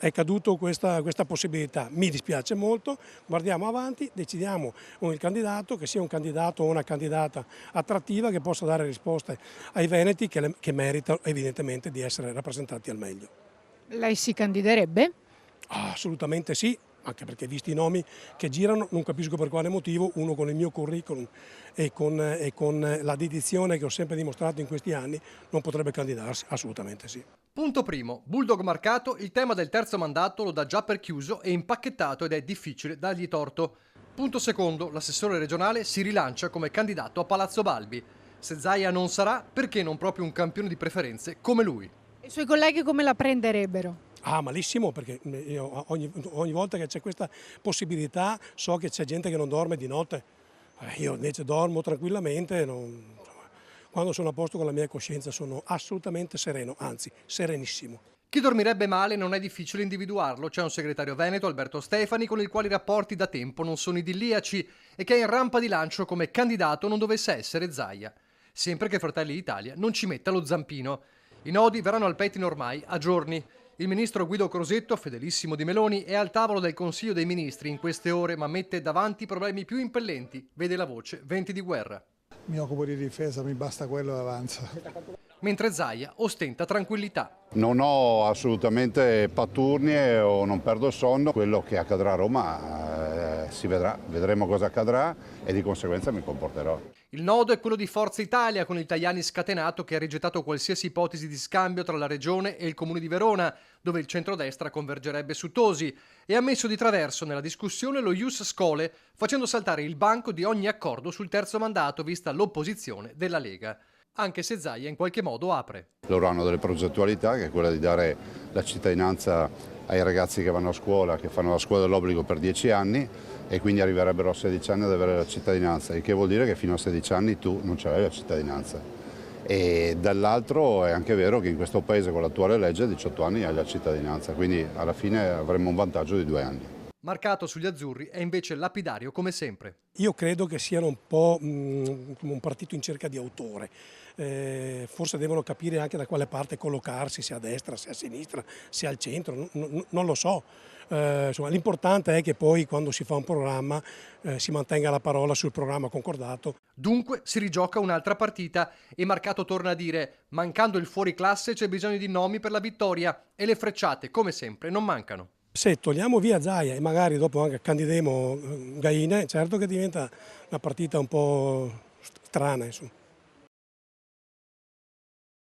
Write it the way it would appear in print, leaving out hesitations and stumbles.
è caduto questa possibilità. Mi dispiace molto, guardiamo avanti, decidiamo il candidato, che sia un candidato o una candidata attrattiva che possa dare risposte ai veneti che meritano evidentemente di essere rappresentati al meglio. Lei si candiderebbe? Assolutamente sì, anche perché visti i nomi che girano non capisco per quale motivo uno con il mio curriculum e con la dedizione che ho sempre dimostrato in questi anni non potrebbe candidarsi, assolutamente sì. Punto primo, Bulldog Marcato il tema del terzo mandato lo dà già per chiuso e impacchettato ed è difficile dargli torto. Punto secondo, l'assessore regionale si rilancia come candidato a Palazzo Balbi. Se Zaia non sarà, perché non proprio un campione di preferenze come lui? I suoi colleghi come la prenderebbero? Ah, malissimo, perché io ogni volta che c'è questa possibilità so che c'è gente che non dorme di notte. Io invece dormo tranquillamente, quando sono a posto con la mia coscienza sono assolutamente sereno, anzi serenissimo. Chi dormirebbe male non è difficile individuarlo. C'è un segretario veneto, Alberto Stefani, con il quale i rapporti da tempo non sono idilliaci e che è in rampa di lancio come candidato non dovesse essere Zaia. Sempre che Fratelli d'Italia non ci metta lo zampino. I nodi verranno al pettine ormai a giorni. Il ministro Guido Crosetto, fedelissimo di Meloni, è al tavolo del Consiglio dei Ministri in queste ore, ma mette davanti i problemi più impellenti. Vede la voce venti di guerra. Mi occupo di difesa, mi basta quello e avanza. Mentre Zaia ostenta tranquillità. Non ho assolutamente paturnie o non perdo il sonno. Quello che accadrà a Roma si vedrà, vedremo cosa accadrà e di conseguenza mi comporterò. Il nodo è quello di Forza Italia, con il Tajani scatenato che ha rigettato qualsiasi ipotesi di scambio tra la Regione e il Comune di Verona, dove il centrodestra convergerebbe su Tosi, e ha messo di traverso nella discussione lo ius scholae, facendo saltare il banco di ogni accordo sul terzo mandato, vista l'opposizione della Lega. Anche se Zaia in qualche modo apre. Loro hanno delle progettualità, che è quella di dare la cittadinanza ai ragazzi che vanno a scuola, che fanno la scuola dell'obbligo per 10 anni e quindi arriverebbero a 16 anni ad avere la cittadinanza, il che vuol dire che fino a 16 anni tu non c'avevi la cittadinanza. E dall'altro è anche vero che in questo paese con l'attuale legge a 18 anni hai la cittadinanza, quindi alla fine avremmo un vantaggio di 2 anni. Marcato sugli azzurri è invece lapidario come sempre. Io credo che siano un po' come un partito in cerca di autore. Forse devono capire anche da quale parte collocarsi, se a destra, se a sinistra, se al centro, non lo so. Insomma, l'importante è che poi quando si fa un programma si mantenga la parola sul programma concordato. Dunque si rigioca un'altra partita e Marcato torna a dire: mancando il fuoriclasse c'è bisogno di nomi per la vittoria e le frecciate, come sempre, non mancano. Se togliamo via Zaia e magari dopo anche candidemo Gaine, certo che diventa una partita un po' strana, insomma.